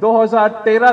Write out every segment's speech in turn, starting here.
2013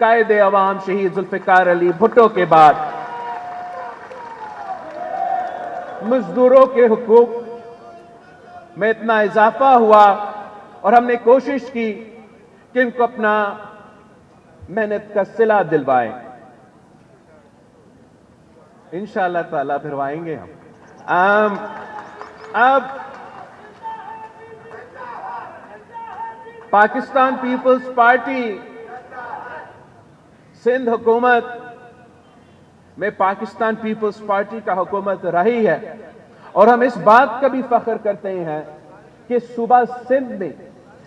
قائد عوام شہید ذوالفقار علی بھٹو کے بعد مزدوروں کے حقوق میں اتنا اضافہ ہوا اور ہم نے کوشش کی کہ ان کو اپنا محنت کا صلہ دلوائیں. انشاءاللہ تعالیٰ پھروائیں گے ہم. اب پاکستان پیپلز پارٹی سندھ حکومت میں پاکستان پیپلز پارٹی کا حکومت رہی ہے اور ہم اس بات کا بھی فخر کرتے ہیں کہ صوبہ سندھ میں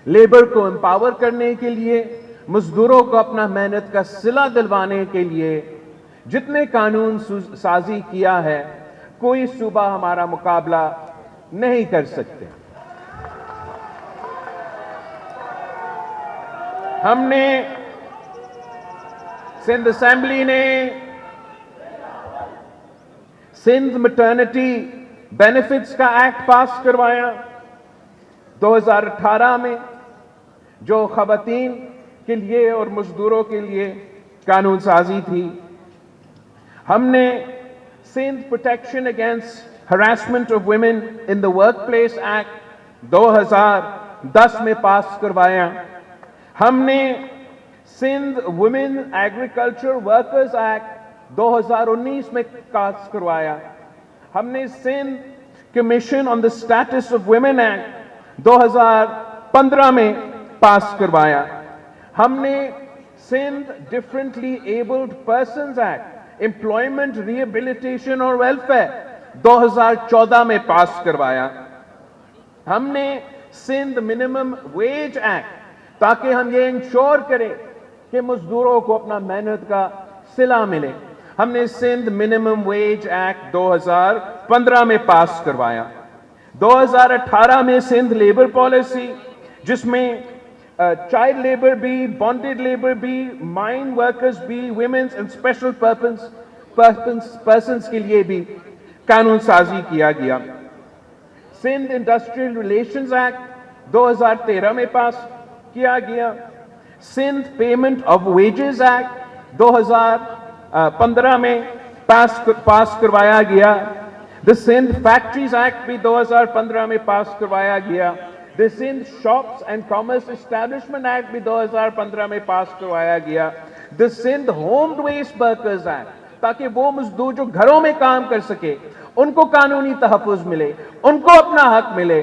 لیبر کو امپاور کرنے کے لیے، مزدوروں کو اپنا محنت کا صلہ دلوانے کے لیے جتنے قانون سازی کیا ہے کوئی صوبہ ہمارا مقابلہ نہیں کر سکتے. ہم نے سندھ اسمبلی نے سندھ میٹرنٹی بینیفٹس کا ایکٹ پاس کروایا 2018 میں، جو خواتین کے لیے اور مزدوروں کے لیے قانون سازی تھی. ہم نے Sindh protection against harassment of women in the work place act 2010 میں پاس کروایا. ہم نے Sindh women agriculture workers act 2019 میں پاس کروایا. ہم نے Sindh commission on the status of women act 2015 میں پاس کروایا. ہم نے Sindh differently abled persons act employment rehabilitation اور ویلفیئر 2014 میں پاس کروایا. ہم نے سندھ منیمم ویج ایکٹ تاکہ ہم یہ انشور کریں کہ مزدوروں کو اپنا محنت کا صلہ ملے، ہم نے سندھ منیمم ویج ایکٹ 2015 میں پاس کروایا. 2018 میں سندھ لیبر پالیسی، جس میں چائلڈ لیبر بھی، بانڈڈ لیبر بھی، مائن ورکرز بھی، ویمنز اینڈ اسپیشل پرسنز کے لیے بھی قانون سازی کیا گیا. سندھ انڈسٹریل ریلیشنز ایکٹ 2013 میں پاس کیا گیا. Sindh payment of wages act 2015 میں پاس کروایا گیا. دا سندھ فیکٹریز ایکٹ بھی 2015 میں پاس کروایا گیا. The Sindh shops and commerce establishment act بھی 2015 میں پاس کروایا گیا. The Sindh home based workers act, تاکہ وہ مزدور جو گھروں میں کام کر سکے ان کو قانونی تحفظ ملے، ان کو اپنا حق ملے،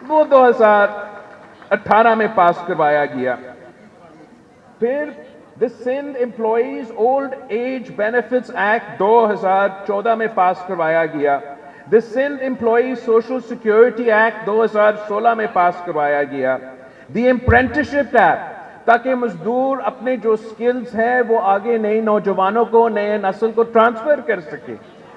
وہ 2018 میں پاس کروایا گیا. پھر the Sindh employees old age benefits act 2014 میں پاس کروایا گیا. The Sindh employees social security act 2016 میں پاس کروایا گیا. دی اپرینٹسشپ ایکٹ، تاکہ مزدور اپنے جو سکلز ہیں وہ آگے نئے نوجوانوں کو، نئے نسل کو ٹرانسفر کر سکے.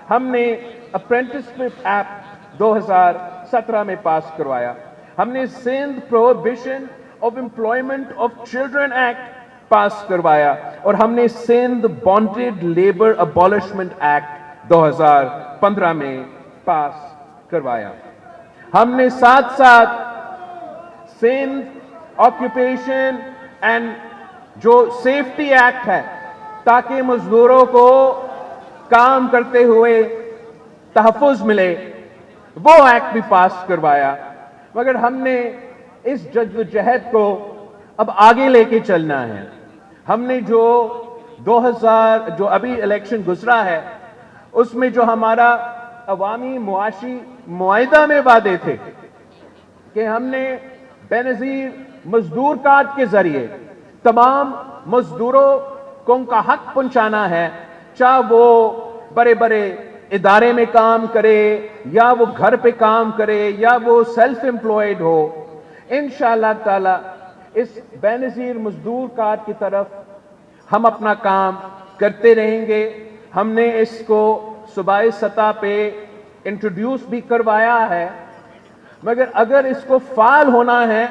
ہم نے اپرینٹسشپ ایکٹ 2017 میں پاس کروایا. ہم نے Sindh prohibition of employment of children act پاس کروایا اور ہم نے Sindh bonded labour abolishment act 2015 میں پاس کروایا. ہم نے ساتھ ساتھ سندھ آکیوپیشن اینڈ جو سیفٹی ایکٹ ہے، تاکہ مزدوروں کو کام کرتے ہوئے تحفظ ملے، وہ ایکٹ بھی پاس کروایا. مگر ہم نے اس جدوجہد کو اب آگے لے کے چلنا ہے. ہم نے جو ابھی الیکشن گزرا ہے اس میں جو ہمارا عوامی معاشی معاہدہ میں وعدے تھے کہ ہم نے بے نظیر مزدور کارڈ کے ذریعے تمام مزدوروں کو ان کا حق پہنچانا ہے، چاہے وہ بڑے بڑے ادارے میں کام کرے یا وہ گھر پہ کام کرے یا وہ سیلف امپلائڈ ہو. انشاءاللہ تعالی اس بے نظیر مزدور کارڈ کی طرف ہم اپنا کام کرتے رہیں گے. ہم نے اس کو صوبائی سطح پہ انٹروڈیوس بھی کروایا ہے، مگر اگر اس کو فعال ہونا ہے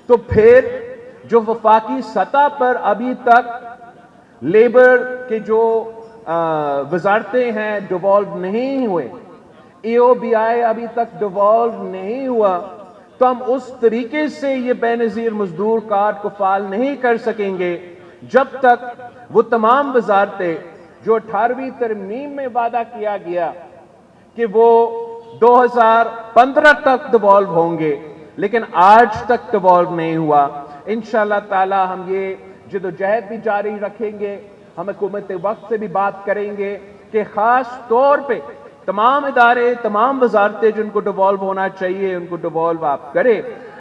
تو پھر جو وفاقی سطح پر ابھی تک لیبر کے جو وزارتیں ہیں ڈیوالو نہیں ہوئے، ای او بی آئی ابھی تک ڈیوالو نہیں ہوا، تو ہم اس طریقے سے یہ بے نظیر مزدور کارڈ کو فعال نہیں کر سکیں گے جب تک وہ تمام وزارتیں جو 18ویں ترمیم میں وعدہ کیا گیا کہ وہ 2015 تک ڈیوالو ہوں گے لیکن آج تک ڈیوالو نہیں ہوا، انشاءاللہ تعالی ہم یہ جدوجہد بھی جاری رکھیں گے، ہم حکومت وقت سے بھی بات کریں گے کہ خاص طور پہ تمام ادارے، تمام وزارتیں جن کو ڈیوالو ہونا چاہیے ان کو ڈیوالو آپ کریں۔